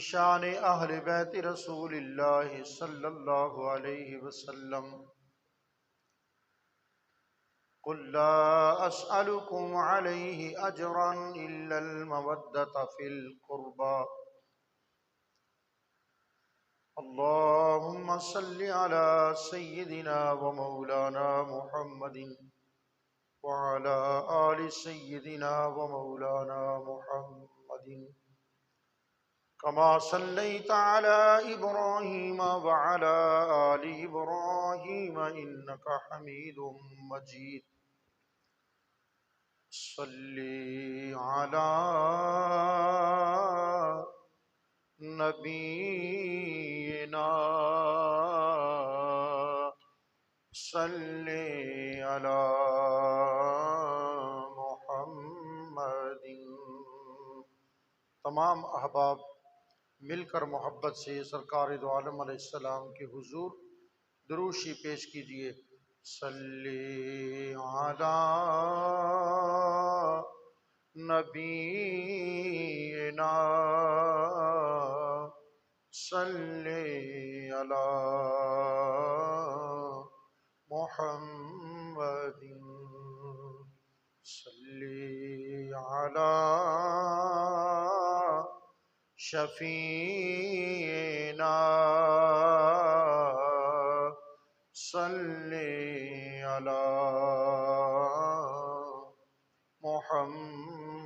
शान अहल बैत रसूलिल्लाह सल्लल्लाहु अलैहि वसल्लम कुल ला अस्अलुकुम अलैहि अजरन इल्लल मवद्दत फिल कुर्बा अल्लाहुम्मा सल्लि अला सय्यिदिना व मौलाना मुहम्मदिन व अला आलि सय्यिदिना व मौलाना मुहम्मदिन कमा सल्लैता अला इब्राहीम व अला आलि इब्राहीम इन्नका हमीदुम मजीद. सल्ली अला नबीना सल्ली अला मुहम्मदिन. तमाम अहबाब मिलकर मोहब्बत से सरकार दो आलम अलैहिस्सलाम के हुजूर दुरूशी पेश कीजिए. सल्ली अला नबीना सल्ली अला मुहम्मदिन सल्ली अला शफीना सल्ली अला मुहम्मदिन.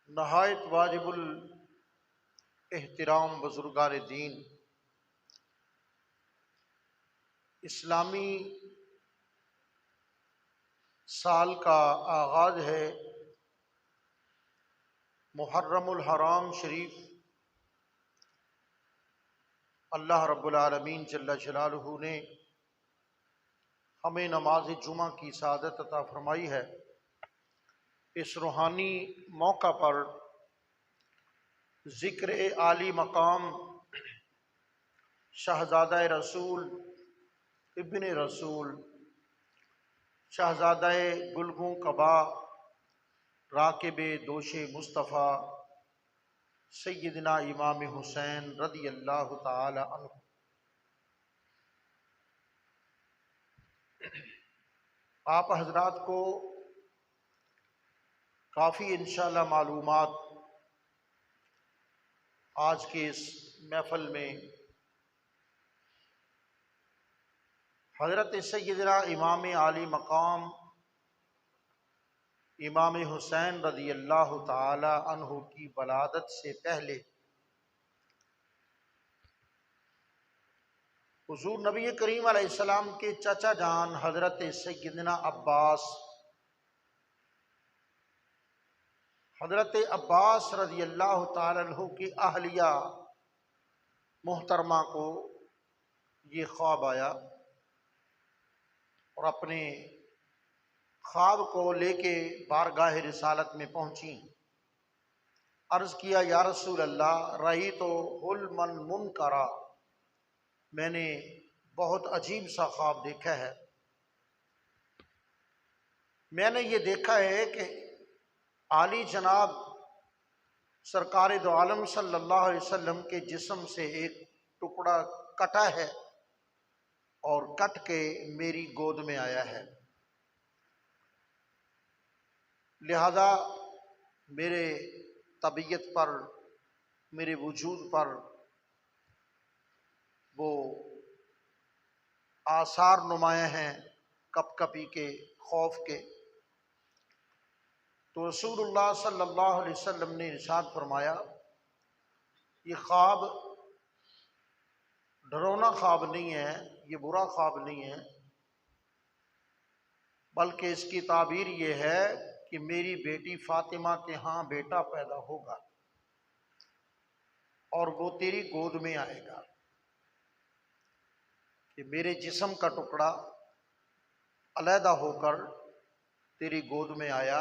नहायत वाजिबुल एहतिराम बुजुर्गान दीन, इस्लामी साल का आगाज़ है. मुहर्रमुल हराम शरीफ अल्लाह रब्बुल आलमीन जल्ल जलालुहु ने हमें नमाज जुमा की सआदत अता फरमाई है. इस रूहानी मौका पर ज़िक्र आली मकाम शहज़ादा रसूल इब्ने रसूल शहज़ादा गुलगों कबा राकिबे दोशे मुस्तफ़ा सैयदना इमाम हुसैन रदी अल्लाह ताला अन्हु आप हजरात को काफ़ी इंशाअल्लाह मालूमात आज के इस महफल में हज़रत सैयदना इमाम आली मकाम इमाम हुसैन रज़ी अल्लाह ताला अन्हु की वलादत से पहले हुज़ूर नबी करीम अलैहिस्सलाम के चाचा जान हज़रत सैयदना अब्बास रज़ी अल्लाह ताला अन्हु की अहलिया मोहतरमा को ये ख्वाब आया और अपने ख्वाब को लेके बारगाह रिसालत में पहुंची. अर्ज़ किया, या रसूल अल्लाह, रही तो हुल्मन मुनकरा, मैंने बहुत अजीब सा ख्वाब देखा है. मैंने ये देखा है कि आली जनाब सरकार दो आलम सल्लल्लाहु अलैहि वसल्लम के जिस्म से एक टुकड़ा कटा है और कट के मेरी गोद में आया है. लिहाजा मेरे तबीयत पर, मेरे वजूद पर वो आसार नुमाया हैं कपकपी के, खौफ के. तो रसूलुल्लाह सल्लल्लाहु अलैहि वसल्लम ने इरशाद फरमाया, ये ख्वाब डरौना ख्वाब नहीं है, ये बुरा ख्वाब नहीं है, बल्कि इसकी ताबीर ये है कि मेरी बेटी फातिमा के यहाँ बेटा पैदा होगा और वो तेरी गोद में आएगा. कि मेरे जिस्म का टुकड़ा अलहदा होकर तेरी गोद में आया,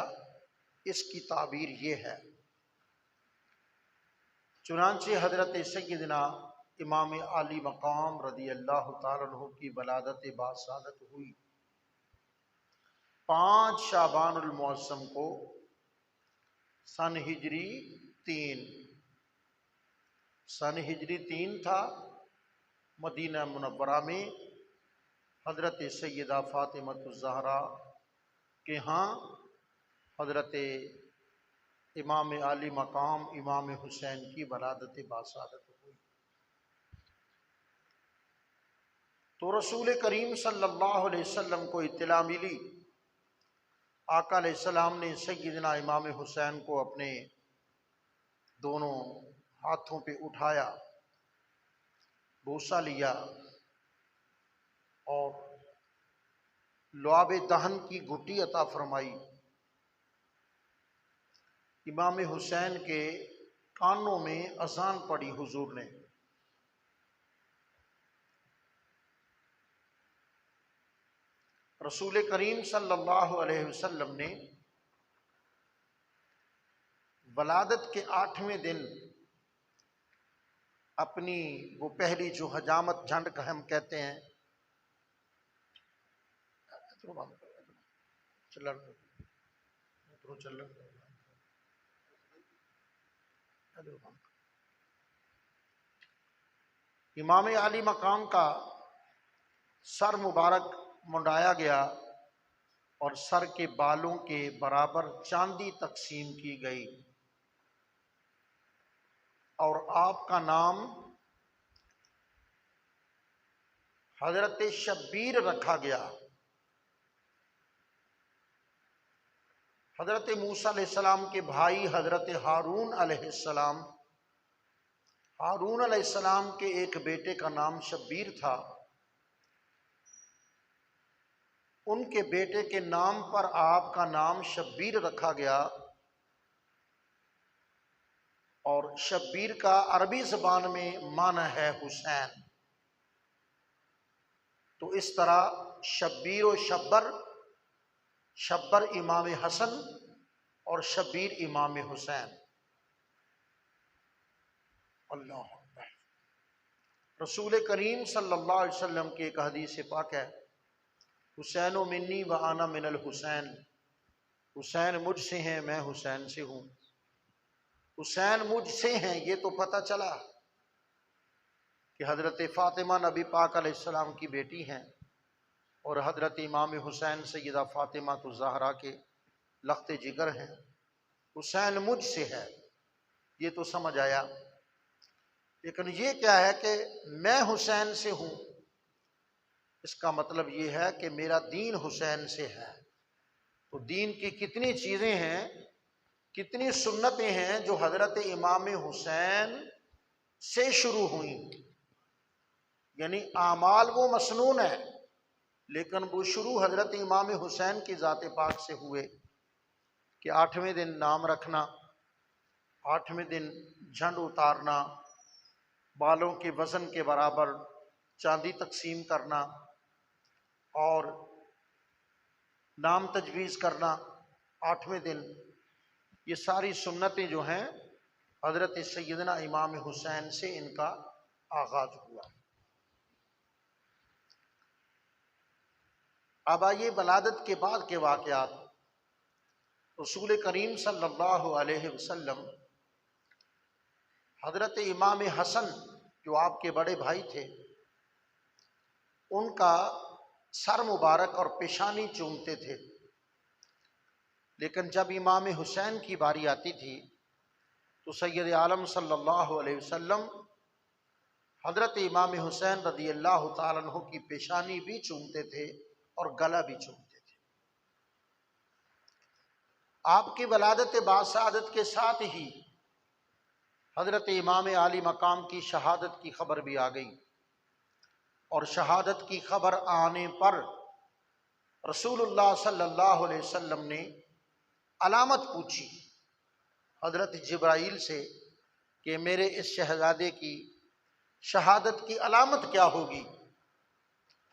इसकी ताबीर ये है। चुनांचे हजरत सैयदना इमाम आली मकाम रदी अल्लाह तआला अन्हु की वलादत बासादत हुई 5 शाबानुल मुअज़्ज़म को सन हिजरी 3 था। मदीना मुनव्वरा में हजरत सैयदा फातिमतुज़ ज़हरा के यहाँ हजरत इमाम आली मकाम इमाम हुसैन की वलादत बासादत हुई। तो रसूल करीम सल्लल्लाहु अलैहि वसल्लम को इत्तला मिली। आका अलैहिस्सलाम ने सैयदना इमाम हुसैन को अपने दोनों हाथों पे उठाया, बोसा लिया और लुआब दहन की घुट्टी अता फरमाई। इमाम हुसैन के कानों में अजान पड़ी हुजूर ने। रसूल करीम सल्लल्लाहु अलैहि वसल्लम ने वलादत के 8वें दिन अपनी वो पहली जो हजामत झंड का हम कहते हैं, इमाम आली मकाम का सर मुबारक मुंडाया गया और सर के बालों के बराबर चांदी तकसीम की गई और आपका नाम हजरत शब्बीर रखा गया। हजरत मूसा अलैहिस्सलाम के भाई हजरत हारून अलैहिस्सलाम के एक बेटे का नाम शब्बीर था। उनके बेटे के नाम पर आपका नाम शब्बीर रखा गया और शब्बीर का अरबी ज़बान में माना है हुसैन। तो इस तरह शब्बीर और शब्बर इमाम हसन और शब्बीर इमाम हुसैन। अल्लाह अकबर। रसूल करीम सल्लल्लाहु अलैहि वसल्लम की एक हदीस पाक है, हुसैन मिन्नी व आना मिनल हुसैन, हुसैन मुझसे हैं मैं हुसैन से हूँ। हुसैन मुझसे हैं ये तो पता चला कि हजरत फ़ातिमा नबी पाक अलैहिस्सलाम की बेटी हैं और हजरत इमाम हुसैन सैयदा फ़ातिमा तो ज़हरा के लख्ते जिगर हैं। हुसैन मुझसे है ये तो समझ आया, लेकिन ये क्या है कि मैं हुसैन से हूँ, इसका मतलब ये है कि मेरा दीन हुसैन से है। तो दीन की कितनी चीज़ें हैं, कितनी सुन्नतें हैं जो हजरत इमाम हुसैन से शुरू हुई। यानी आमाल वो मसनून है लेकिन वो शुरू हजरत इमाम हुसैन की ज़ात पाक से हुए कि 8वें दिन नाम रखना, 8वें दिन झंड उतारना, बालों के वज़न के बराबर चांदी तकसीम करना और नाम तजवीज़ करना 8वें दिन। ये सारी सुन्नतें जो हैं हजरत सैयदना इमाम हुसैन से इनका आगाज़ हुआ। अब आइए वलादत के बाद के वाक़यात। रसूल करीम सल्लल्लाहु अलैहि वसल्लम हजरत इमाम हसन जो आपके बड़े भाई थे उनका सर मुबारक और पेशानी चूमते थे, लेकिन जब इमाम हुसैन की बारी आती थी तो सैयद आलम सल्लल्लाहु अलैहि वसल्लम हजरत इमाम हुसैन रदी अल्लाह तआला अन्हु की पेशानी भी चूमते थे और गला भी चूमते थे। आपकी वलादत बासादत के साथ ही हजरत इमाम आली मकाम की शहादत की खबर भी आ गई और शहादत की खबर आने पर रसूलुल्लाह सल्लल्लाहु अलैहि वसल्लम ने अलामत पूछी हजरत जिब्राइल से कि मेरे इस शहजादे की शहादत की अलामत क्या होगी।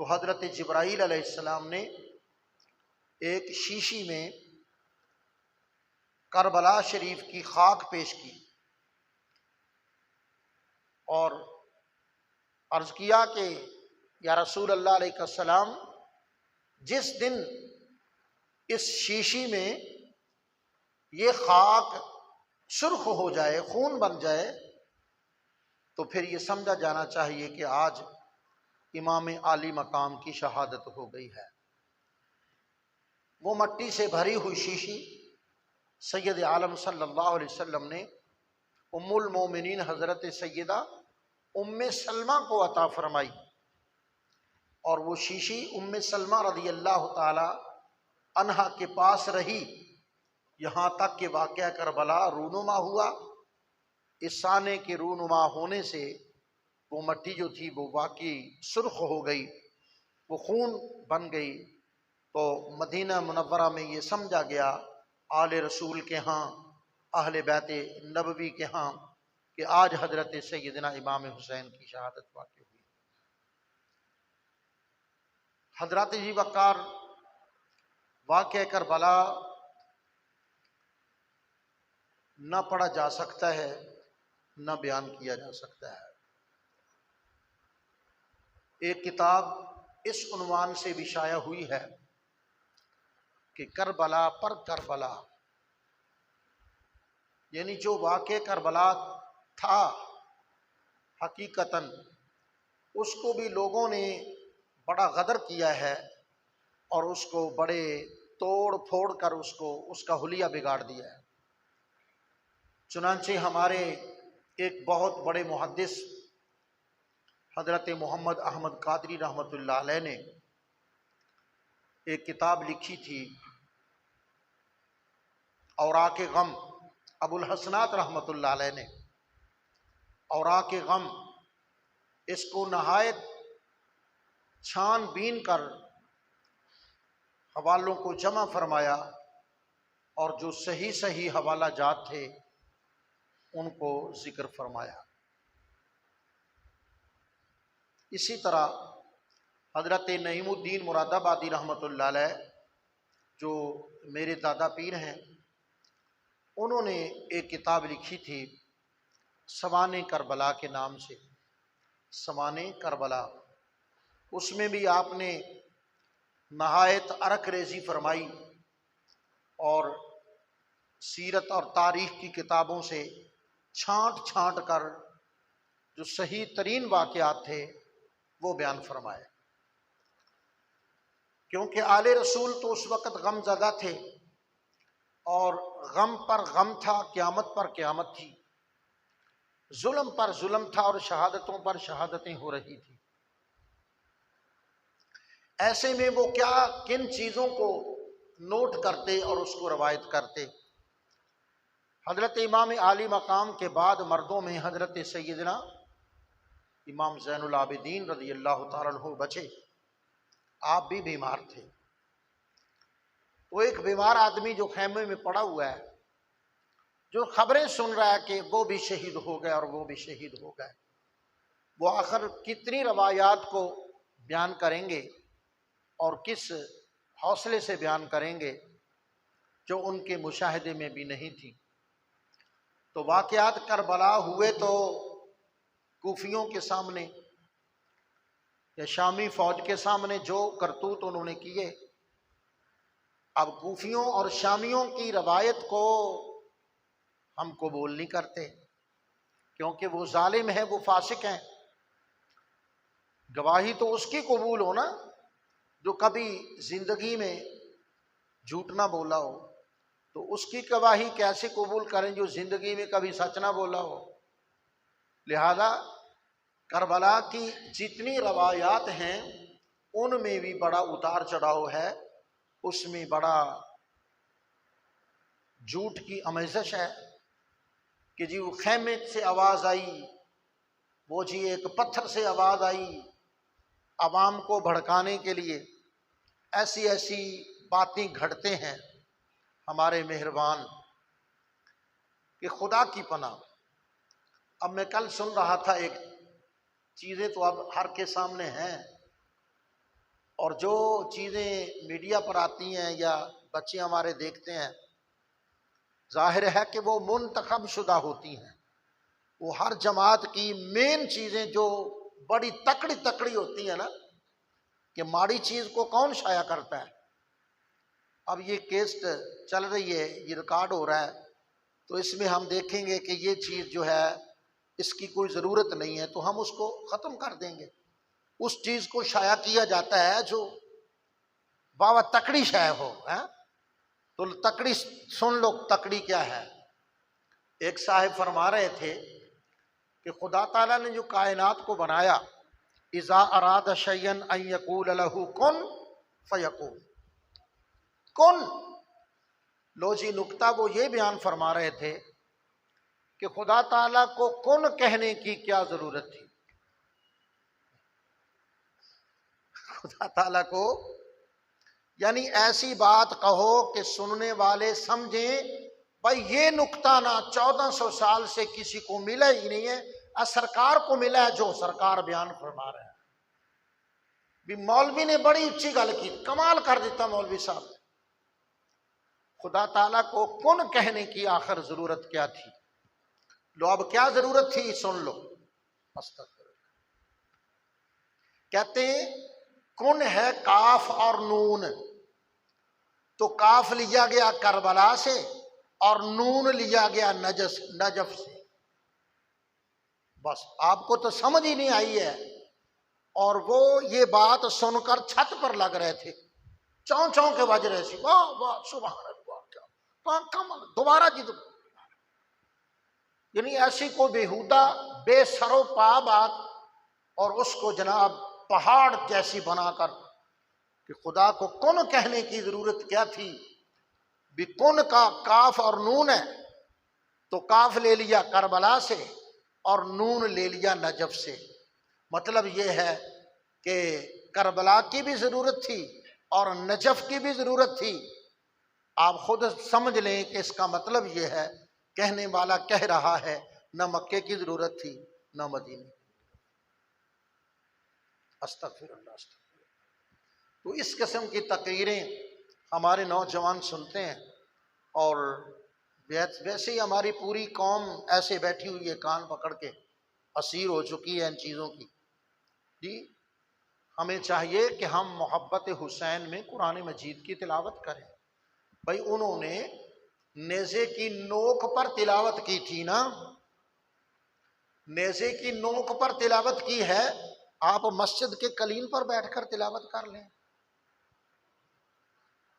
तो हजरत जिब्राइल अलैहिस्सलाम ने एक शीशी में करबला शरीफ की खाक पेश की और अर्ज़ किया कि या रसूल अल्लाह अलैहिस्सलाम, जिस दिन इस शीशी में ये खाक सुर्ख हो जाए, खून बन जाए, तो फिर ये समझा जाना चाहिए कि आज इमाम आली मकाम की शहादत हो गई है। वो मट्टी से भरी हुई शीशी सैयद आलम सल्लल्लाहु अलैहि वसल्लम ने उम्मुल मोमिनीन हज़रत सैयदा उम्मे सलमा को अता फरमाई और वो शीशी उम्मे सलमा रज़ी अल्लाह ताला अन्हा के पास रही, यहाँ तक कि वाक़या करबला रूनुमा हुआ। इस साने के रूनुमा होने से वो मट्टी जो थी वो वाकई सुर्ख हो गई, वो खून बन गई। तो मदीना मुनव्वरा में ये समझा गया आले रसूल के यहाँ, अहले बैते नबवी के यहाँ, कि आज हजरत सैयदना इमाम हुसैन की शहादत वाक़ई हुई। हजरत जी वक़ार वाक़या करबला न पढ़ा जा सकता है, न बयान किया जा सकता है। एक किताब इस उन्वान से भी शाया हुई है कि करबला पर करबला, यानी जो वाक़या करबला था हकीकतन उसको भी लोगों ने बड़ा गदर किया है और उसको बड़े तोड़ फोड़ कर उसका हुलिया बिगाड़ दिया है। चुनांचे हमारे एक बहुत बड़े मुहद्दिस हज़रत मोहम्मद अहमद कादरी रहमतुल्लाह अलैह ने एक किताब लिखी थी औराके गम, अबुल हसनात रहमतुल्लाह अलैह ने औराके गम इसको नहायत छानबीन कर हवालों को जमा फरमाया और जो सही सही हवाला जात थे उनको जिक्र फरमाया। इसी तरह हज़रत नईमुद्दीन मुरादाबादी रहमतुल्लाह अलैह जो मेरे दादा पीर हैं, उन्होंने एक किताब लिखी थी सवाने करबला के नाम से, सवाने करबला। उसमें भी आपने नहायत अरक रेजी फरमाई और सीरत और तारीख़ की किताबों से छांट छांट कर जो सही तरीन वाक़यात थे वो बयान फरमाए। क्योंकि आले रसूल तो उस वक़्त गमज़दा थे और गम पर गम था, क़यामत पर क़यामत थी, जुल्म पर जुल्म था और शहादतों पर शहादतें हो रही थी। ऐसे में वो क्या किन चीज़ों को नोट करते और उसको रवायत करते। हज़रत इमाम आली मकाम के बाद मर्दों में हज़रत सैयदना इमाम ज़ैनुल आबिदीन रज़ी अल्लाह तआला अन्हु बचे। आप भी बीमार थे। वो एक बीमार आदमी जो खैमे में पड़ा हुआ है, जो खबरें सुन रहा है कि वो भी शहीद हो गए और वो भी शहीद हो गए, वो आखिर कितनी रवायात को बयान करेंगे और किस हौसले से बयान करेंगे जो उनके मुशाहिदे में भी नहीं थी। तो वाक़यात करबला हुए तो कूफियों के सामने या शामी फौज के सामने जो करतूत उन्होंने किए, अब कूफियों और शामियों की रवायत को हम कबूल नहीं करते क्योंकि वो जालिम है, वो फासिक हैं। गवाही तो उसकी कबूल हो ना जो कभी जिंदगी में झूठ ना बोला हो, तो उसकी गवाही कैसे कबूल करें जो जिंदगी में कभी सच ना बोला हो। लिहाजा करबला की जितनी रवायात हैं उनमें भी बड़ा उतार चढ़ाव है, उसमें बड़ा झूठ की आमेज़श है कि जी वो खैमे से आवाज़ आई, वो जी एक पत्थर से आवाज़ आई आवाम को भड़काने के लिए। ऐसी ऐसी बातें घटते हैं हमारे मेहरबान कि खुदा की पनाह। अब मैं कल सुन रहा था, एक चीज़ें तो अब हर के सामने हैं और जो चीज़ें मीडिया पर आती हैं या बच्चे हमारे देखते हैं, जाहिर है कि वो मुंतखब शुदा होती हैं। वो हर जमात की मेन चीज़ें जो बड़ी तकड़ी तकड़ी होती हैं ना, कि माड़ी चीज़ को कौन शाया करता है। अब ये केस चल रही है, ये रिकॉर्ड हो रहा है, तो इसमें हम देखेंगे कि ये चीज़ जो है इसकी कोई ज़रूरत नहीं है, तो हम उसको ख़त्म कर देंगे। उस चीज़ को शाया किया जाता है जो बाबा तकड़ी शाया हो है। तो तकड़ी सुन लो, तकड़ी क्या है। एक साहिब फरमा रहे थे कि खुदा ताला ने जो कायनात को बनाया, इज़ा अराद शय्यन अन यकूल लहू कुन फयकून, कुन। लो जी नुक्ता वो ये बयान फरमा रहे थे कि खुदा ताला को कुन कहने की क्या जरूरत थी। खुदा ताला को यानी ऐसी बात कहो कि सुनने वाले समझें, भाई ये नुक्ता ना 1400 साल से किसी को मिला ही नहीं है, सरकार को मिला है जो सरकार बयान फरमा रहे हैं। भी मौलवी ने बड़ी ऊंची गल की, कमाल कर देता मौलवी साहब। खुदा ताला को कुन कहने की आखिर जरूरत क्या थी। लो अब क्या जरूरत थी सुन लो। कहते हैं कुन है काफ और नून, तो काफ लिया गया करबला से और नून लिया गया नजफ से। बस आपको तो समझ ही नहीं आई है। और वो ये बात सुनकर छत पर लग रहे थे, चौं चौं के बज रहे थे, वाह वाह सुभान अल्लाह, क्या कमाल, दोबारा जी। यानी ऐसी को बेहुदा बेसरो पा बात, और उसको जनाब पहाड़ जैसी बनाकर कि खुदा को कुन कहने की जरूरत क्या थी। भी कुन का काफ और नून है, तो काफ ले लिया करबला से और नून ले लिया नजफ से। मतलब यह है कि करबला की भी जरूरत थी और नजफ की भी जरूरत थी। आप खुद समझ लें कि इसका मतलब यह है, कहने वाला कह रहा है न मक्के की जरूरत थी न मदीने। अस्तगफिरुल्लाह। तो इस किस्म की तकरीरें हमारे नौजवान सुनते हैं, और वैसे ही हमारी पूरी कौम ऐसे बैठी हुई है, कान पकड़ के असीर हो चुकी है इन चीज़ों की। जी हमें चाहिए कि हम मोहब्बत हुसैन में कुरान मजीद की तिलावत करें। भाई उन्होंने नेज़े की नोक पर तिलावत की थी ना, नेज़े की नोक पर तिलावत की है। आप मस्जिद के कलीन पर बैठकर तिलावत कर लें।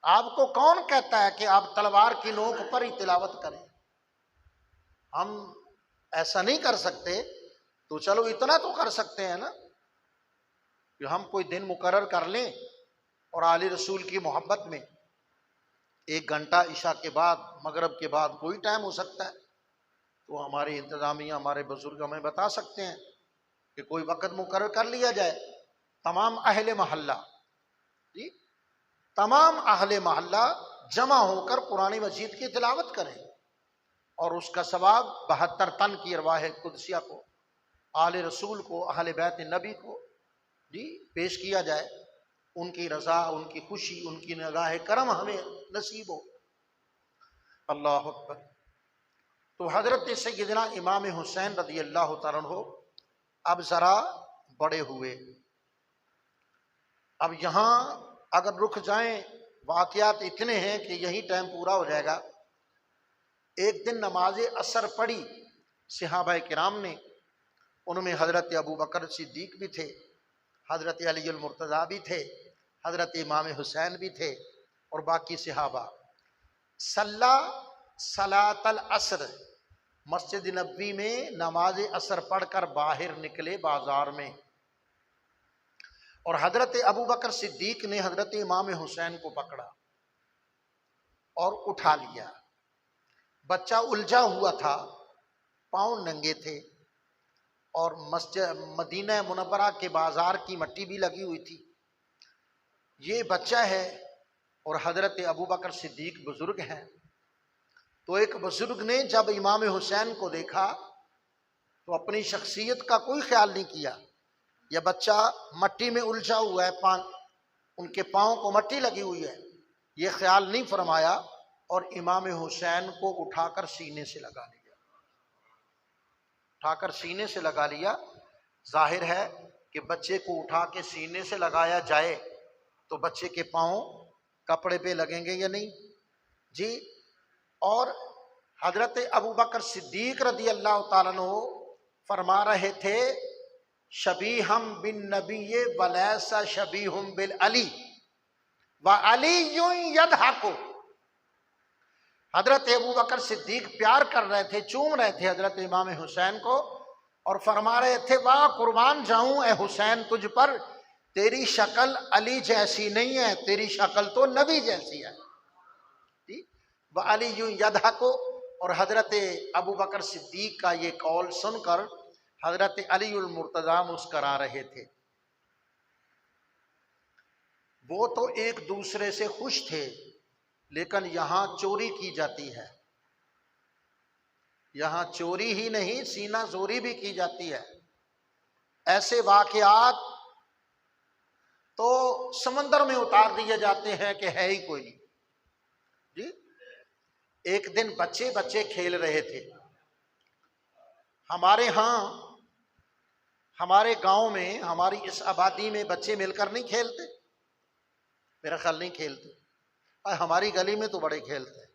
आपको कौन कहता है कि आप तलवार की नोक पर ही तिलावत करें। हम ऐसा नहीं कर सकते, तो चलो इतना तो कर सकते हैं ना कि हम कोई दिन मुकर्रर कर लें और आले रसूल की मोहब्बत में 1 घंटा इशा के बाद, मगरब के बाद, कोई टाइम हो सकता है, तो हमारे इंतजामिया, हमारे बुजुर्ग हमें बता सकते हैं कि कोई वक़्त मुकर्रर कर लिया जाए। तमाम अहले महल्ला, जी तमाम अहले महल्ला जमा होकर कुरान मजीद की तिलावत करें, और उसका सवाब 72 तन की अरवाह कुदसिया को, आले रसूल को, अहले बैत नबी को जी पेश किया जाए। उनकी रज़ा, उनकी खुशी, उनकी निगाह करम हमें नसीब हो। अल्लाह अकबर। तो हज़रत सैयदना इमाम हुसैन रज़ी अल्लाह तआला अन्हु अब ज़रा बड़े हुए। अब यहाँ अगर रुक जाएं, वाक़यात इतने हैं कि यही टाइम पूरा हो जाएगा। एक दिन नमाज असर पढ़ी सहाबा किराम ने, उनमें हज़रत अबू बकर सिद्दीक भी थे, हज़रत अली अल मुर्तज़ा भी थे, हज़रत इमाम हुसैन भी थे, और बाकी सहाबा। सल्ला सलातल असर, मस्जिद नबवी में नमाज असर पढ़कर बाहर निकले बाजार में, और हज़रत अबू बकर सिद्दीक ने हज़रत इमाम हुसैन को पकड़ा और उठा लिया। बच्चा उलझा हुआ था, पाँव नंगे थे, और मस्जिद मदीना मुनव्वरा के बाजार की मट्टी भी लगी हुई थी। ये बच्चा है और हज़रत अबू बकर सिद्दीक बुजुर्ग हैं। तो एक बुजुर्ग ने जब इमाम हुसैन को देखा तो अपनी शख्सियत का कोई ख्याल नहीं किया। यह बच्चा मट्टी में उलझा हुआ है, उनके पाँव को मट्टी लगी हुई है, ये ख्याल नहीं फरमाया और इमाम हुसैन को उठाकर सीने से लगा लिया, उठाकर सीने से लगा लिया। जाहिर है कि बच्चे को उठा के सीने से लगाया जाए तो बच्चे के पाँव कपड़े पे लगेंगे या नहीं जी। और हजरत अबू बकर सिद्दीक रदी अल्लाह तआला अन्हु फरमा रहे थे, शबीहम बिन नबी वलैसा शबीहुम बिल अली व अली यूं यदहकु। हजरत अबू बकर सिद्दीक प्यार कर रहे थे, चूम रहे थे हजरत इमाम हुसैन को और फरमा रहे थे, वाह कुर्बान जाऊं ए हुसैन तुझ पर, तेरी शक्ल अली जैसी नहीं है, तेरी शक्ल तो नबी जैसी है। व अली यूं यदहकु। और हजरत अबू बकर सिद्दीक का ये कौल सुनकर हजरत अली उल मुर्तजा मुस्करा रहे थे। वो तो एक दूसरे से खुश थे, लेकिन यहां चोरी की जाती है, यहां चोरी ही नहीं सीना जोरी भी की जाती है। ऐसे वाकयात तो समंदर में उतार दिए जाते हैं कि है ही कोई नहीं जी। एक दिन बच्चे बच्चे खेल रहे थे, हमारे यहाँ हमारे गांव में हमारी इस आबादी में बच्चे मिलकर नहीं खेलते, मेरा ख्याल नहीं खेलते, और हमारी गली में तो बड़े खेलते हैं।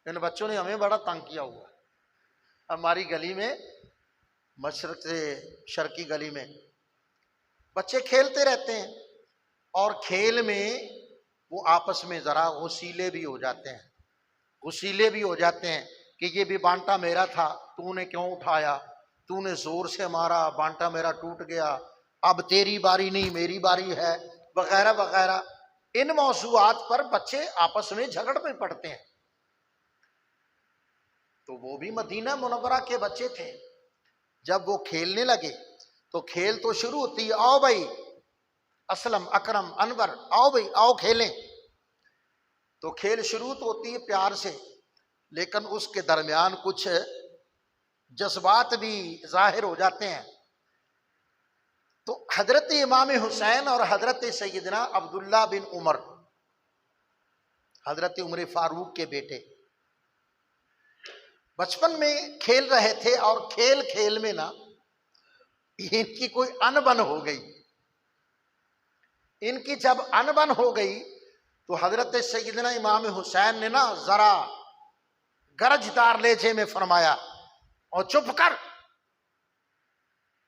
इन बच्चों ने हमें बड़ा तंग किया हुआ है। हमारी गली में, मशरक से शर्की गली में बच्चे खेलते रहते हैं और खेल में वो आपस में ज़रा गुस्सीले भी हो जाते हैं, गुस्सीले भी हो जाते हैं कि ये भी बांटा मेरा था, तूने क्यों उठाया, तूने जोर से मारा, बांटा मेरा टूट गया, अब तेरी बारी नहीं मेरी बारी है, वगैरह वगैरह। इन मौजूआत पर बच्चे आपस में झगड़ में पड़ते हैं। तो वो भी मदीना मुनव्वरा के बच्चे थे। जब वो खेलने लगे तो खेल तो शुरू होती है, आओ भाई असलम अकरम अनवर आओ भाई आओ खेलें। तो खेल शुरू तो होती है प्यार से, लेकिन उसके दरमियान कुछ जज्बात भी जाहिर हो जाते हैं। तो हजरत इमाम हुसैन और हजरत सैयदना अब्दुल्ला बिन उमर, हजरत उमर फारूक के बेटे, बचपन में खेल रहे थे और खेल खेल में ना इनकी कोई अनबन हो गई। इनकी जब अनबन हो गई तो हजरत सैयदना इमाम हुसैन ने ना जरा गरजदार लहजे में फरमाया, और चुप कर,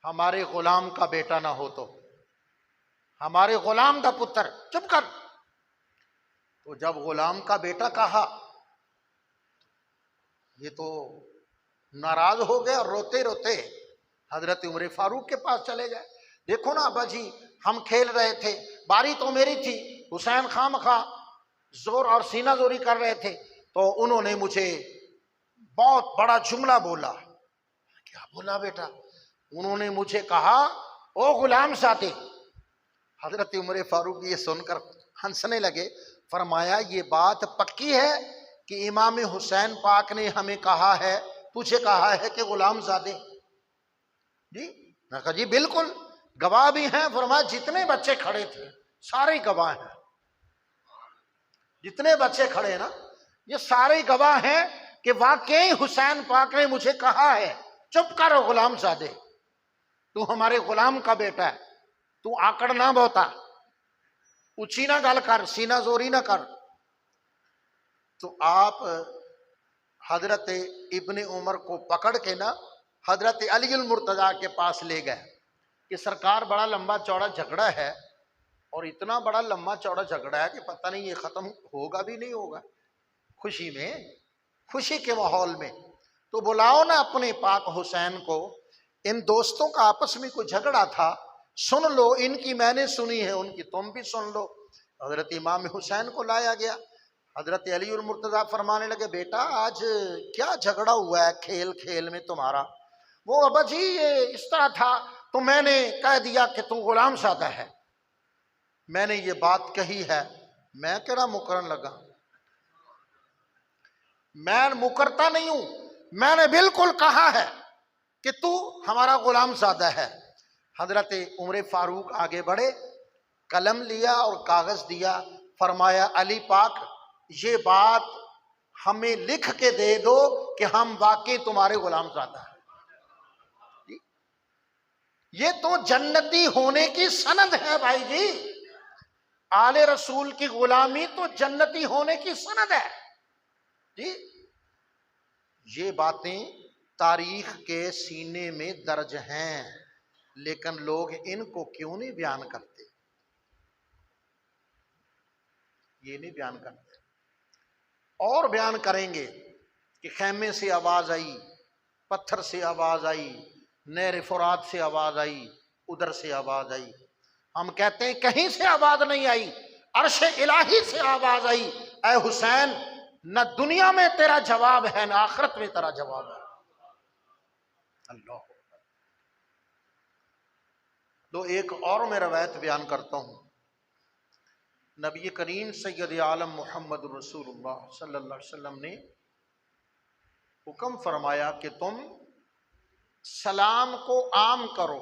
हमारे गुलाम का बेटा ना हो तो, हमारे गुलाम का पुत्र, चुप कर। तो जब गुलाम का बेटा कहा, ये तो नाराज हो गए और रोते रोते हजरत उमर फारूक के पास चले गए। देखो ना अब्बा जी, हम खेल रहे थे, बारी तो मेरी थी, हुसैन खामखा जोर और सीना जोरी कर रहे थे, तो उन्होंने मुझे बहुत बड़ा जुमला बोला। क्या बोला बेटा? उन्होंने मुझे कहा, ओ गुलाम साथी। हजरत उमर फारूक ये सुनकर हंसने लगे। फरमाया, ये बात पक्की है कि इमाम हुसैन पाक ने हमें कहा है, तुझे कहा है कि गुलाम ज़ादे जी? मैं कहा जी बिल्कुल, गवाह भी हैं। फरमाया, जितने बच्चे खड़े थे सारे गवाह हैं, जितने बच्चे खड़े ना ये सारे गवाह हैं कि वाकई हुसैन पाक ने मुझे कहा है, चुप करो गुलाम ज़ादे, तू हमारे गुलाम का बेटा है, तू आकड़ ना बोता, ऊंची ना गल कर, सीना जोरी ना कर। तो आप हजरत इब्ने उमर को पकड़ के ना हजरत अली अल मुर्तजा के पास ले गए कि सरकार बड़ा लंबा चौड़ा झगड़ा है, और इतना बड़ा लंबा चौड़ा झगड़ा है कि पता नहीं ये ख़त्म होगा भी नहीं होगा। खुशी में, खुशी के माहौल में तो बुलाओ ना अपने पाक हुसैन को, इन दोस्तों का आपस में कोई झगड़ा था, सुन लो, इनकी मैंने सुनी है, उनकी तुम भी सुन लो। हजरत इमाम हुसैन को लाया गया। हजरत अली उल मुर्तजा फरमाने लगे, बेटा आज क्या झगड़ा हुआ है खेल खेल में तुम्हारा? वो अब्बा जी ये इस तरह था, तो मैंने कह दिया कि तू गुलाम सादा है, मैंने ये बात कही है। मैं केड़ा मुकरन लगा? मैं मुकरता नहीं हूं, मैंने बिल्कुल कहा है कि तू हमारा गुलाम सादा है। हजरत उमर फारूक आगे बढ़े कलम लिया और कागज दिया, फरमाया अली पाक ये बात हमें लिख के दे दो कि हम वाकई तुम्हारे गुलामज़ादा हैं। ये तो जन्नती होने की सनद है भाई जी। आले रसूल की गुलामी तो जन्नती होने की सनद है जी। ये बातें तारीख के सीने में दर्ज हैं, लेकिन लोग इनको क्यों नहीं बयान करते? ये नहीं बयान करते। और बयान करेंगे कि खैमे से आवाज आई, पत्थर से आवाज आई, नहर फुरात से आवाज आई, उधर से आवाज आई। हम कहते हैं कहीं से आवाज नहीं आई, अर्श इलाही से आवाज आई, ऐ हुसैन न दुनिया में तेरा जवाब है न आखिरत में तेरा जवाब है। अल्लाह। तो एक और मैं रवायत बयान करता हूं। नबी करीम सैयद आलम मोहम्मद रसूलुल्लाह सल्लल्लाहु अलैहि वसल्लम ने हुक्म फरमाया कि तुम सलाम को आम करो।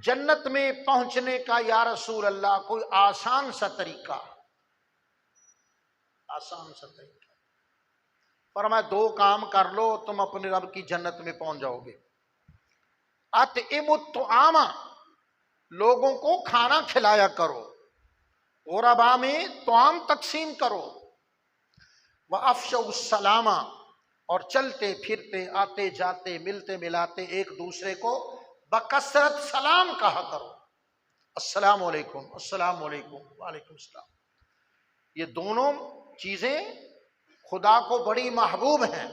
जन्नत में पहुंचने का या रसूल अल्लाह कोई आसान सा तरीका, आसान सा तरीका। फरमाया दो काम कर लो, तुम अपने रब की जन्नत में पहुंच जाओगे। अतइमुत्तआमा, लोगों को खाना खिलाया करो। गुरबा में तोआम तकसीम करो। व अफ़शुस्सलामा, और चलते फिरते आते जाते मिलते मिलाते एक दूसरे को बकसरत सलाम कहा करो। अस्सलाम वालेकुम, अस्सलाम वालेकुम, वालेकुम सलाम। ये दोनों चीजें खुदा को बड़ी महबूब हैं।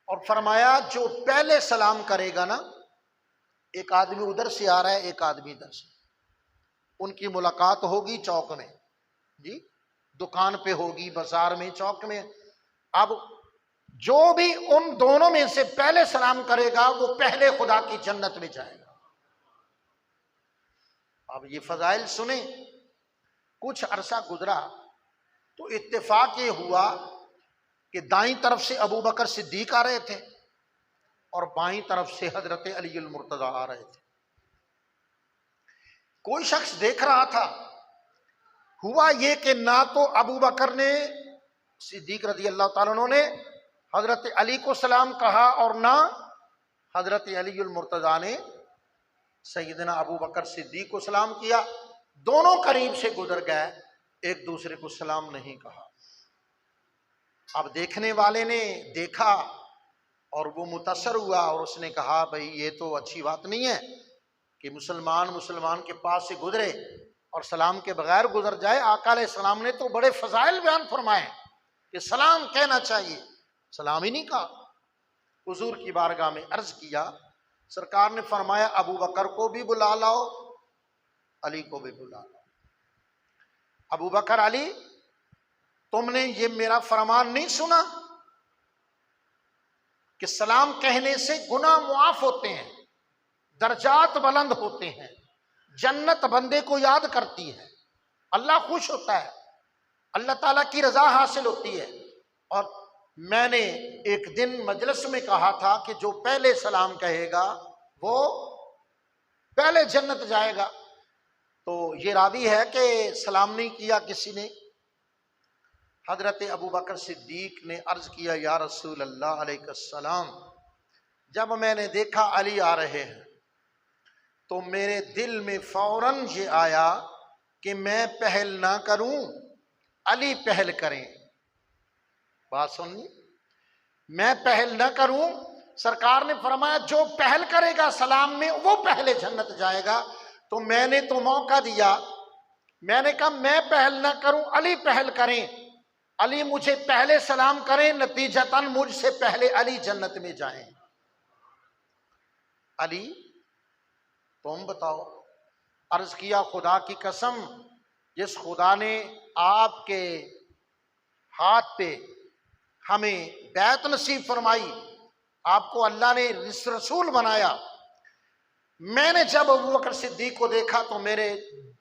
और फरमाया जो पहले सलाम करेगा ना, एक आदमी उधर से आ रहा है, एक आदमी इधर से, उनकी मुलाकात होगी चौक में जी, दुकान पे होगी, बाजार में, चौक में। अब जो भी उन दोनों में से पहले सलाम करेगा वो पहले खुदा की जन्नत में जाएगा। अब ये फजाइल सुने। कुछ अरसा गुजरा तो इत्तेफाक ये हुआ कि दाईं तरफ से अबू बकर सिद्दीक आ रहे थे और बाईं तरफ से हजरत अली अल मुर्तजा आ रहे थे। कोई शख्स देख रहा था। हुआ ये कि ना तो अबू बकर ने, सिद्दीक रज़ी अल्लाह ताला अन्हु ने हजरत अली को सलाम कहा और ना हजरत अली अल मुर्तजा ने सैयदना अबू बकर सिद्दीक को सलाम किया। दोनों करीब से गुजर गए, एक दूसरे को सलाम नहीं कहा। अब देखने वाले ने देखा और वो मुतासर हुआ और उसने कहा भाई ये तो अच्छी बात नहीं है कि मुसलमान के पास से गुजरे और सलाम के बगैर गुजर जाए। आका अलैहिस्सलाम ने तो बड़े फजाइल बयान फरमाए कि सलाम कहना चाहिए, सलाम ही नहीं कहा। हुजूर की बारगाह में अर्ज किया, सरकार ने फरमाया अबू बकर को भी बुला लाओ, अली को भी बुला लाओ। अबू बकर, अली, तुमने ये मेरा फरमान नहीं सुना कि सलाम कहने से गुनाह मुआफ होते हैं, दर्जात बुलंद होते हैं, जन्नत बंदे को याद करती है, अल्लाह खुश होता है, अल्लाह ताला की रजा हासिल होती है। और मैंने एक दिन मजलिस में कहा था कि जो पहले सलाम कहेगा वो पहले जन्नत जाएगा। तो ये रावी है कि सलाम नहीं किया किसी ने। हजरत अबू बकर सिद्दीक ने अर्ज किया, या रसूल अल्लाह अलैहिस्सलाम, जब मैंने देखा अली आ रहे हैं तो मेरे दिल में फौरन ये आया कि मैं पहल ना करूं, अली पहल करें। बात सुनिए, मैं पहल ना करूं। सरकार ने फरमाया जो पहल करेगा सलाम में वो पहले जन्नत जाएगा। तो मैंने तो मौका दिया, मैंने कहा मैं पहल ना करूं, अली पहल करें, अली मुझे पहले सलाम करें, नतीजतन मुझसे पहले अली जन्नत में जाएं। अली तुम बताओ। अर्ज किया, खुदा की कसम, जिस खुदा ने आपके हाथ पे हमें बैत नसीब फरमाई, आपको अल्लाह ने रसूल बनाया। मैंने जब अबू बकर सिद्दीक को देखा तो मेरे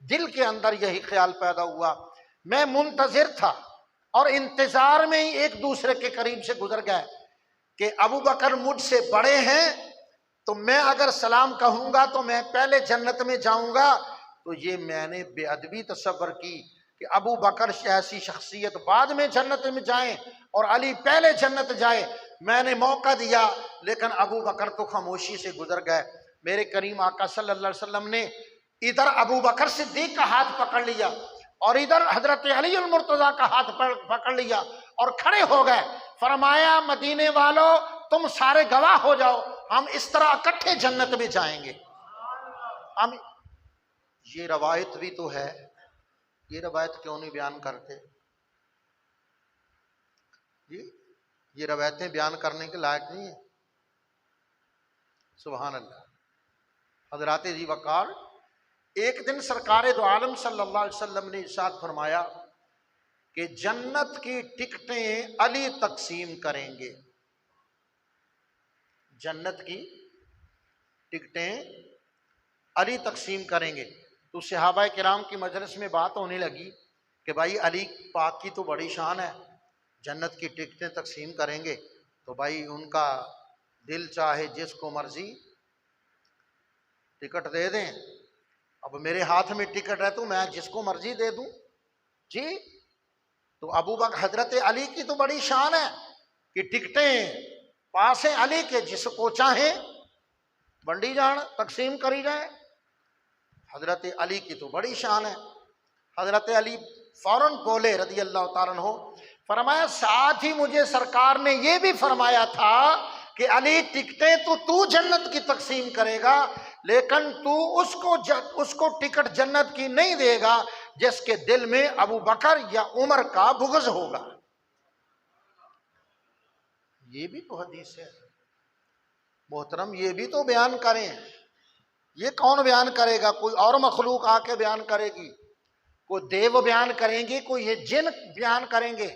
दिल के अंदर यही ख्याल पैदा हुआ। मैं मुंतजिर था और इंतजार में ही एक दूसरे के करीब से गुजर गए कि अबू बकर मुझसे बड़े हैं, तो मैं अगर सलाम कहूंगा तो मैं पहले जन्नत में जाऊंगा, तो ये मैंने बेअदबी तसव्वुर की कि अबू बकर ऐसी शख्सियत बाद में जन्नत में जाए और अली पहले जन्नत जाए। मैंने मौका दिया लेकिन अबू बकर तो खामोशी से गुजर गए। मेरे करीम आका सल्लल्लाहु अलैहि वसल्लम ने इधर अबू बकर सिद्दीक का हाथ पकड़ लिया और इधर हजरत अली अल मुर्तजा का हाथ पकड़ लिया और खड़े हो गए। फरमाया मदीने वालों तुम सारे गवाह हो जाओ, हम इस तरह इकट्ठे जन्नत में जाएंगे। हम ये रवायत भी तो है, ये रवायत क्यों नहीं बयान करते जी? ये रवायतें बयान करने के लायक नहीं है। सुभान अल्लाह। हजरात जी वकार, एक दिन सरकार दो आलम सल्लल्लाहु अलैहि वसल्लम ने इरशाद फरमाया कि जन्नत की टिकटें अली तकसीम करेंगे। जन्नत की टिकटें अली तकसीम करेंगे। तो सहाबा किराम की मजलिस में बात होने लगी कि भाई अली पाक की तो बड़ी शान है, जन्नत की टिकटें तकसीम करेंगे तो भाई उनका दिल चाहे जिसको मर्जी टिकट दे दें। अब मेरे हाथ में टिकट है तो मैं जिसको मर्जी दे दूं जी। तो अबू बकर हजरत अली की तो बड़ी शान है कि टिकटें पास हैं अली के, जिसको चाहे बंडी जान तकसीम करी जाए। हजरत अली की तो बड़ी शान है। हजरत अली फौरन बोले रदी अल्लाह ताला अन्हु, फरमाया साथ ही मुझे सरकार ने यह भी फरमाया था कि अली टिकटें तो तू जन्नत की तकसीम करेगा लेकिन तू उसको टिकट जन्नत की नहीं देगा जिसके दिल में अबू बकर या उमर का बुग़्ज़ होगा। ये भी तो हदीस है मोहतरम, ये भी तो बयान करें। ये कौन बयान करेगा? कोई और मखलूक आके बयान करेगी, कोई देव बयान करेंगे, कोई ये जिन बयान करेंगे।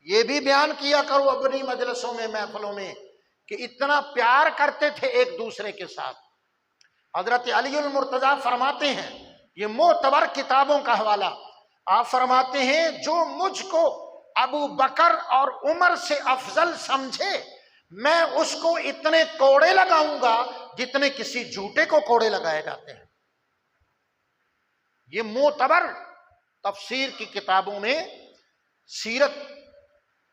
ये भी बयान किया करो अपनी मजलिसों में, महफिलों में कि इतना प्यार करते थे एक दूसरे के साथ। हजरत अली अल मुर्तजा फरमाते हैं, ये मोतबर किताबों का हवाला, आप फरमाते हैं जो मुझको अबू बकर और उमर से अफजल समझे मैं उसको इतने कोड़े लगाऊंगा जितने किसी जूते को कोड़े लगाए जाते हैं। ये मोतबर तफसीर की किताबों में, सीरत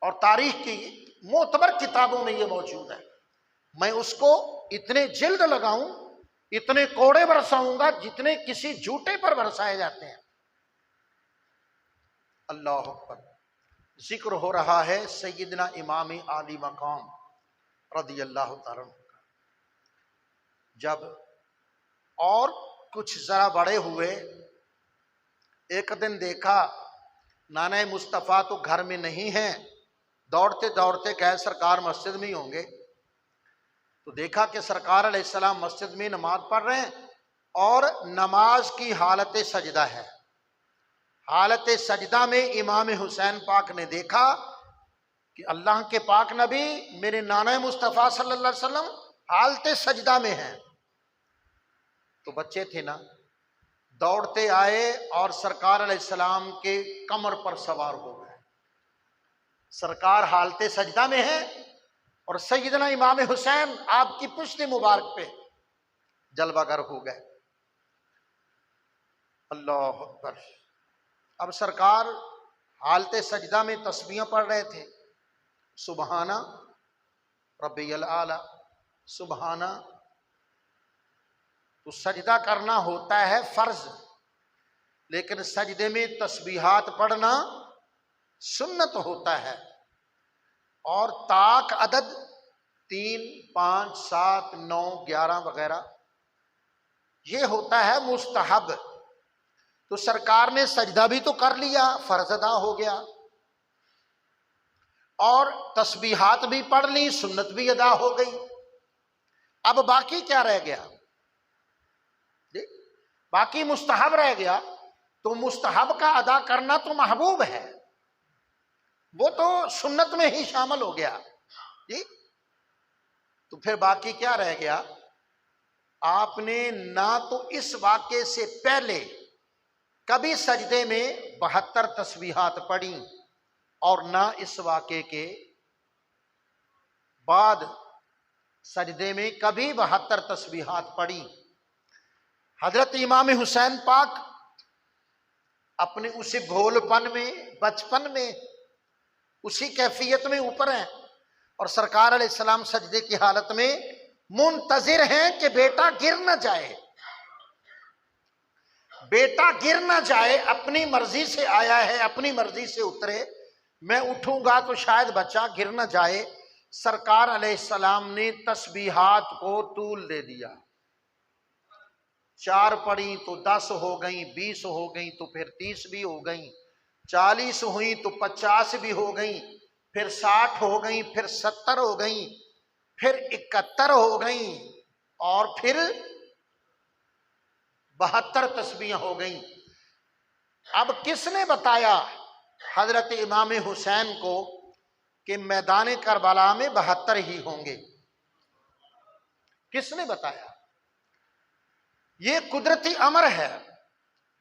और तारीख की मोतबर किताबों में ये मौजूद है। मैं उसको इतने जिल्द लगाऊं, इतने कोड़े बरसाऊंगा जितने किसी जूते पर बरसाए जाते हैं। अल्लाह अकबर। जिक्र हो रहा है सैयदना इमाम आली मकाम रदी अल्लाह ताला अन्हु का। जब और कुछ जरा बड़े हुए, एक दिन देखा नाना मुस्तफ़ा तो घर में नहीं है, दौड़ते दौड़ते गए सरकार मस्जिद में ही होंगे। तो देखा कि सरकार अलैहिस्सलाम मस्जिद में नमाज पढ़ रहे हैं और नमाज की हालत सजदा है। हालत सजदा में इमाम हुसैन पाक ने देखा कि अल्लाह के पाक नबी मेरे नाना मुस्तफ़ा सल्लल्लाहु अलैहि वसल्लम हालत सजदा में हैं। तो बच्चे थे ना, दौड़ते आए और सरकार अलैहिस्सलाम के कमर पर सवार हो गए। सरकार हालत सजदा में है और सैयदना इमाम हुसैन आपकी पुश्त मुबारक पे जलवागर हो गए। अल्लाह अकबर। अब सरकार हालत सजदा में तस्बीह पढ़ रहे थे, सुबहाना रब्बियल आला, सुबहाना। तो सजदा करना होता है फर्ज, लेकिन सजदे में तस्बीहात पढ़ना सुन्नत होता है। और ताक अदद 3, 5, 7, 9, 11 वगैरह ये होता है मुस्तहब। तो सरकार ने सजदा भी तो कर लिया, फर्ज अदा हो गया, और तस्बीहात भी पढ़ ली, सुन्नत भी अदा हो गई। अब बाकी क्या रह गया? बाकी मुस्तहब रह गया। तो मुस्तहब का अदा करना तो महबूब है, वो तो सुन्नत में ही शामिल हो गया जी। तो फिर बाकी क्या रह गया? आपने ना तो इस वाक़े से पहले कभी सजदे में 72 तस्बीहात पढ़ी और ना इस वाक़े के बाद सजदे में कभी 72 तस्बीहात पढ़ी। हजरत इमाम हुसैन पाक अपने उसी भोलपन में, बचपन में, उसी कैफियत में ऊपर हैं। और सरकार अलैहिस्सलाम सजदे की हालत में मुंतजिर हैं कि बेटा गिर न जाए, बेटा गिर न जाए। अपनी मर्जी से आया है, अपनी मर्जी से उतरे, मैं उठूंगा तो शायद बच्चा गिर न जाए। सरकार अलैहिस्सलाम ने तस्बीहात को तूल दे दिया। 4 पढ़ी तो 10 हो गई, 20 हो गई तो फिर 30 भी हो गई, 40 हुई तो 50 भी हो गई, फिर 60 हो गई, फिर 70 हो गई, फिर 71 हो गई, और फिर 72 तस्बीह हो गई। अब किसने बताया हजरत इमाम हुसैन को कि मैदान करबला में 72 ही होंगे? किसने बताया? ये कुदरती अमर है,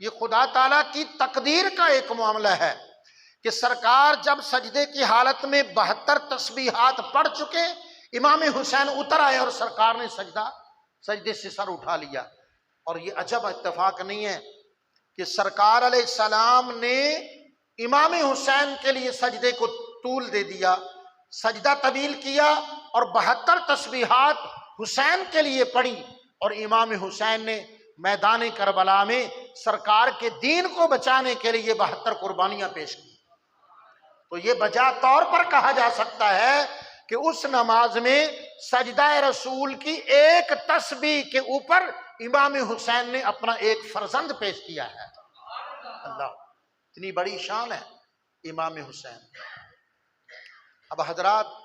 ये खुदा ताला की तकदीर का एक मामला है कि सरकार जब सजदे की हालत में 72 तस्बीहात पढ़ चुके, इमाम हुसैन उतर आए और सरकार ने सजदे से सर उठा लिया। और ये अजब इत्तेफाक नहीं है कि सरकार अलैहिस्सलाम ने इमाम हुसैन के लिए सजदे को तूल दे दिया, सजदा तवील किया और 72 तस्बीहात हुसैन के लिए पढ़ी। और इमाम हुसैन ने मैदान करबला में सरकार के दीन को बचाने के लिए 72 कुर्बानियां पेश की। तो ये बजा तौर पर कहा जा सकता है कि उस नमाज में सजदा रसूल की एक तस्बीह के ऊपर इमाम हुसैन ने अपना एक फर्जंद पेश किया है। अल्लाह, इतनी बड़ी शान है इमाम हुसैन। अब हजरात,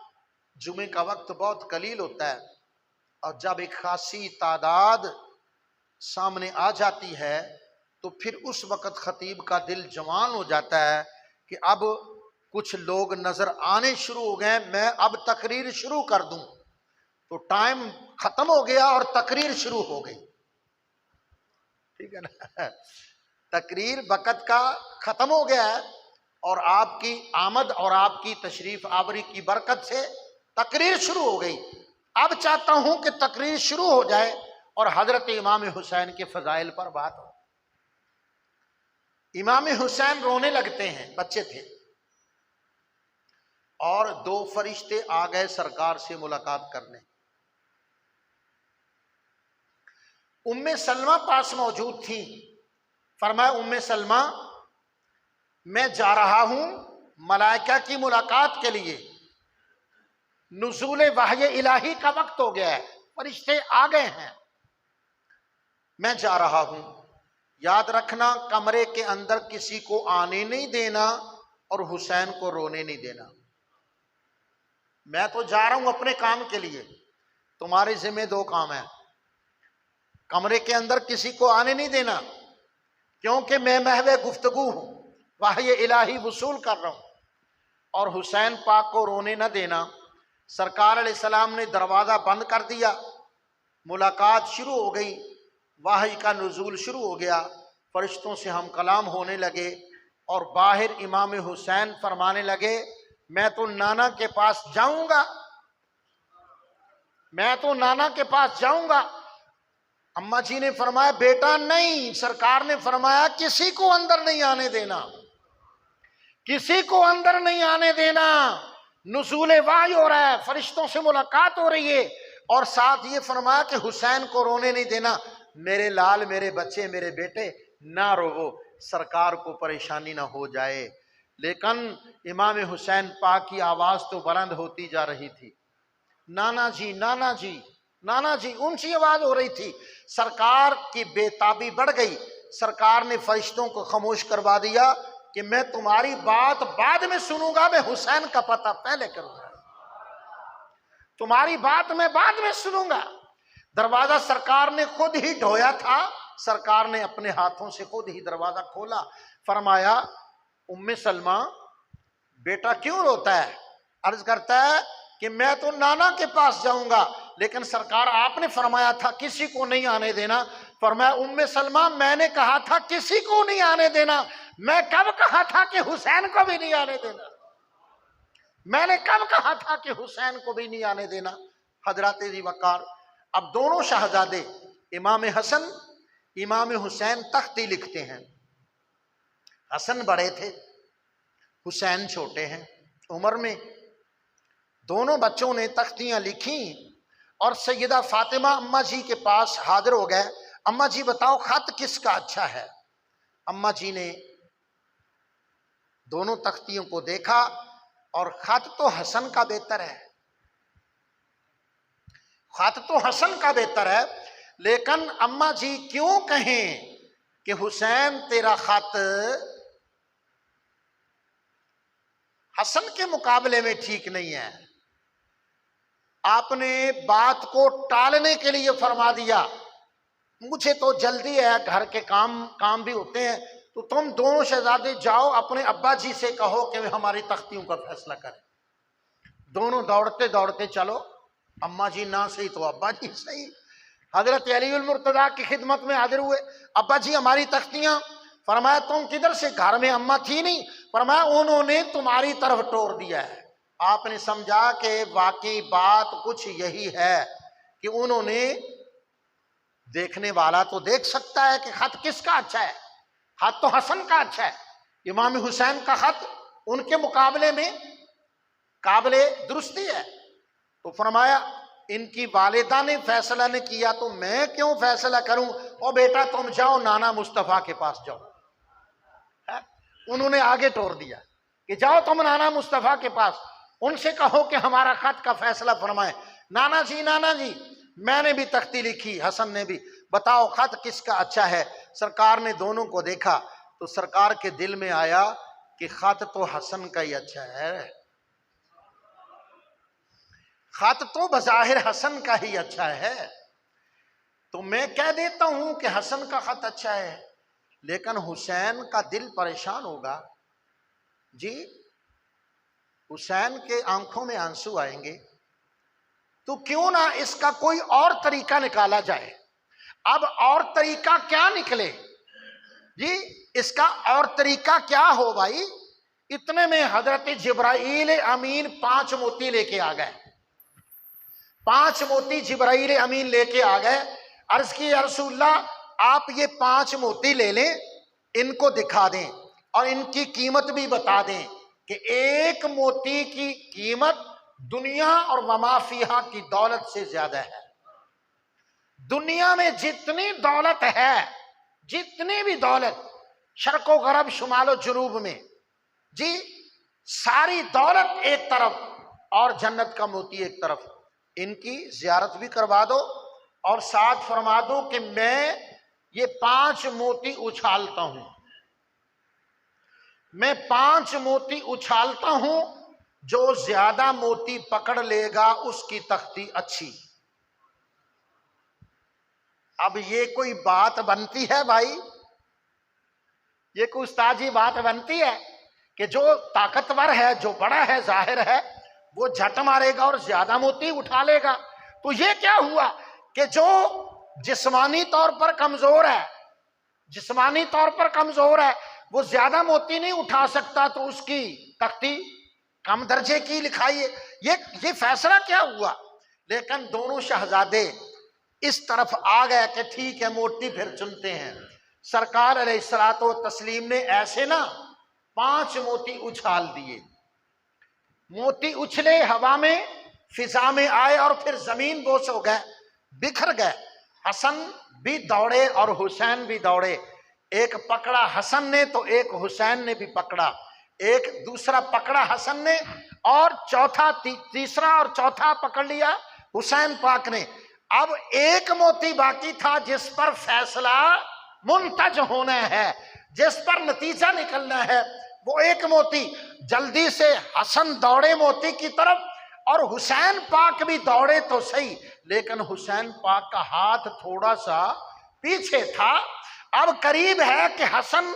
जुमे का वक्त बहुत कलील होता है और जब एक खासी तादाद सामने आ जाती है तो फिर उस वक्त खतीब का दिल जवान हो जाता है कि अब कुछ लोग नजर आने शुरू हो गए, मैं अब तकरीर शुरू कर दूं। तो टाइम खत्म हो गया और तकरीर शुरू हो गई। ठीक है ना? तकरीर वक़्त का खत्म हो गया है और आपकी आमद और आपकी तशरीफ आवरी की बरकत से तकरीर शुरू हो गई। अब चाहता हूं कि तकरीर शुरू हो जाए और हजरत इमाम हुसैन के फजाइल पर बात हो। इमाम हुसैन रोने लगते हैं, बच्चे थे, और 2 फरिश्ते आ गए सरकार से मुलाकात करने। उम्मे सलमा पास मौजूद थी। फरमाया, उम्मे सलमा, मैं जा रहा हूं मलाइका की मुलाकात के लिए, नुज़ूल वहय इलाही का वक्त हो गया है, फरिश्ते आ गए हैं, मैं जा रहा हूं। याद रखना, कमरे के अंदर किसी को आने नहीं देना और हुसैन को रोने नहीं देना। मैं तो जा रहा हूं अपने काम के लिए, तुम्हारे जिम्मे 2 काम है। कमरे के अंदर किसी को आने नहीं देना, क्योंकि मैं महवे गुफ्तगू हूं, वहय इलाही वसूल कर रहा हूं, और हुसैन पाक को रोने न देना। सरकार अलैहिस्सलाम ने दरवाज़ा बंद कर दिया, मुलाकात शुरू हो गई, वाही का नुज़ूल शुरू हो गया, फरिश्तों से हम कलाम होने लगे। और बाहर इमाम हुसैन फरमाने लगे, मैं तो नाना के पास जाऊंगा, मैं तो नाना के पास जाऊंगा। अम्मा जी ने फरमाया, बेटा नहीं। सरकार ने फरमाया, किसी को अंदर नहीं आने देना, किसी को अंदर नहीं आने देना। नुज़ूल वाही हो रहा है, फरिश्तों से मुलाकात हो रही है, और साथ ये फरमाया कि हुसैन को रोने नहीं देना। मेरे लाल, मेरे बच्चे, मेरे बेटे, ना रोवो, सरकार को परेशानी ना हो जाए। लेकिन इमाम हुसैन पाक की आवाज़ तो बुलंद होती जा रही थी, नाना जी, नाना जी, नाना जी, ऊंची आवाज़ हो रही थी। सरकार की बेताबी बढ़ गई। सरकार ने फरिश्तों को खामोश करवा दिया कि मैं तुम्हारी बात बाद में सुनूंगा, मैं हुसैन का पता पहले करूंगा, तुम्हारी बात मैं बाद में सुनूंगा। दरवाजा सरकार ने खुद ही ढोया था, सरकार ने अपने हाथों से खुद ही दरवाजा खोला। फरमाया, उम्मे सलमा, बेटा क्यों रोता है? अर्ज करता है कि मैं तो नाना के पास जाऊंगा, लेकिन सरकार आपने फरमाया था किसी को नहीं आने देना। फरमाया, उम्मे सलमा, मैंने कहा था किसी को नहीं आने देना, मैं कब कहा था कि हुसैन को भी नहीं आने देना? मैंने कब कहा था कि हुसैन को भी नहीं आने देना? हजरत जी वकार, अब दोनों शहजादे इमाम हसन, इमाम हुसैन तख्ती लिखते हैं। हसन बड़े थे, हुसैन छोटे हैं उम्र में। दोनों बच्चों ने तख्तियां लिखी और सैयदा फातिमा अम्मा जी के पास हाजिर हो गए। अम्मा जी बताओ खत किसका अच्छा है। अम्मा जी ने दोनों तख्तियों को देखा और खत तो हसन का बेहतर है, खत तो हसन का बेहतर है, लेकिन अम्मा जी क्यों कहें कि हुसैन तेरा खत हसन के मुकाबले में ठीक नहीं है। आपने बात को टालने के लिए फरमा दिया, मुझे तो जल्दी है, घर के काम भी होते हैं, तो तुम दोनों शहजादे जाओ अपने अब्बा जी से कहो कि वे हमारी तख्तियों का फैसला करें। दोनों दौड़ते दौड़ते चलो, अम्मा जी ना सही तो अब्बा जी सही, हजरत अली उल मुर्तजा की खिदमत में हाजिर हुए। अब्बा जी हमारी तख्तियां। फरमाया तुम किधर से, घर में अम्मा थी नहीं। फरमाया उन्होंने तुम्हारी तरफ टोर दिया है। आपने समझा कि वाकई बात कुछ यही है कि उन्होंने, देखने वाला तो देख सकता है कि खत किसका अच्छा है, खत तो हसन का अच्छा है। इमाम हुसैन का खत उनके मुकाबले में काबिले दुरुस्ती है। तो फरमाया इनकी वालिदा ने फैसला ने किया तो मैं क्यों फैसला करूं। ओ बेटा तुम जाओ नाना मुस्तफा के पास जाओ। है? उन्होंने आगे तोड़ दिया कि जाओ तुम नाना मुस्तफा के पास, उनसे कहो कि हमारा खत का फैसला फरमाए। नाना जी मैंने भी तख्ती लिखी, हसन ने भी, बताओ खत किसका अच्छा है। सरकार ने दोनों को देखा तो सरकार के दिल में आया कि खत तो हसन का ही अच्छा है, खत तो बज़ाहिर हसन का ही अच्छा है। तो मैं कह देता हूं कि हसन का खत अच्छा है, लेकिन हुसैन का दिल परेशान होगा जी, हुसैन के आंखों में आंसू आएंगे। तो क्यों ना इसका कोई और तरीका निकाला जाए। अब और तरीका क्या निकले जी, इसका और तरीका क्या हो भाई। इतने में हजरत जिब्राइल अमीन 5 मोती लेके आ गए। 5 मोती जिब्राइल अमीन लेके आ गए। अर्ज की या रसूलल्लाह आप ये 5 मोती ले लें, इनको दिखा दें और इनकी कीमत भी बता दें कि एक मोती की कीमत दुनिया और वमाफिया की दौलत से ज्यादा है। दुनिया में जितनी दौलत है, जितनी भी दौलत शर्को गरब शुमालो जुनूब में जी, सारी दौलत एक तरफ और जन्नत का मोती एक तरफ, इनकी जियारत भी करवा दो और साथ फरमा दो कि मैं ये 5 मोती उछालता हूं, मैं 5 मोती उछालता हूं, जो ज्यादा मोती पकड़ लेगा उसकी तख्ती अच्छी। अब ये कोई बात बनती है भाई, ये कोई उस्ताजी बात बनती है कि जो ताकतवर है, जो बड़ा है, जाहिर है वो झट मारेगा और ज्यादा मोती उठा लेगा। तो ये क्या हुआ कि जो जिस्मानी तौर पर कमजोर है, जिस्मानी तौर पर कमजोर है, वो ज्यादा मोती नहीं उठा सकता, तो उसकी तख्ती कम दर्जे की लिखाई है। ये फैसला क्या हुआ। लेकिन दोनों शहजादे इस तरफ आ गए कि ठीक है मोती फिर चुनते हैं। सरकार अलैहिस्सलातो व तस्लीम ने ऐसे ना 5 मोती उछाल दिए। मोती उछले हवा में, फिजा में आए और फिर जमीन बोस हो गए, बिखर गए। हसन भी दौड़े और हुसैन भी दौड़े। एक पकड़ा हसन ने तो एक हुसैन ने भी पकड़ा, एक दूसरा पकड़ा हसन ने और चौथा तीसरा और चौथा पकड़ लिया हुसैन पाक ने। अब एक मोती बाकी था जिस पर फैसला मुंतज होना है, जिस पर नतीजा निकलना है, वो एक मोती। जल्दी से हसन दौड़े मोती की तरफ और हुसैन पाक भी दौड़े तो सही, लेकिन हुसैन पाक का हाथ थोड़ा सा पीछे था। अब करीब है कि हसन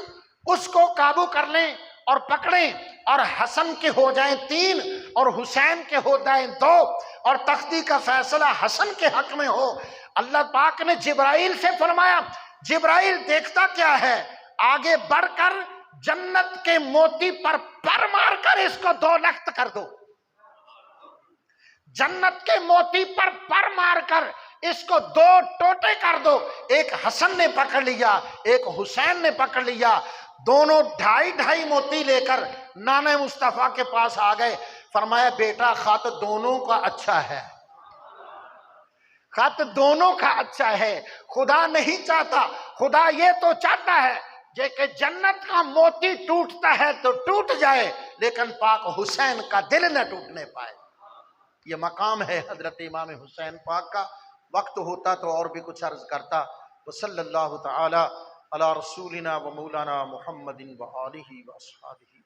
उसको काबू कर लें और पकड़ें और हसन के हो जाएं 3 और हुसैन के हो जाएं 2 और तख्ती का फैसला हसन के हक में हो। अल्लाह पाक ने जिब्राइल से फरमाया, जिब्राइल देखता क्या है, आगे बढ़कर जन्नत के मोती पर मारकर इसको 2 लख्त कर दो। जन्नत के मोती पर मारकर इसको 2 टोटे कर दो। एक हसन ने पकड़ लिया, एक हुसैन ने पकड़ लिया। दोनों ढाई ढाई मोती लेकर नाने मुस्तफ़ा के पास आ गए। फरमाया बेटा खत दोनों का अच्छा है, खत दोनों का अच्छा है। खुदा नहीं चाहता, खुदा ये तो चाहता है जे कि जन्नत का मोती टूटता है तो टूट जाए, लेकिन पाक हुसैन का दिल न टूटने पाए। ये मकाम है हजरत इमाम हुसैन पाक का। वक्त होता तो और भी कुछ अर्ज करता। वसल्लल्लाहु तआला अला रसूलिना व मौलाना मुहम्मदिन व आलिहि व अस्हाबिही।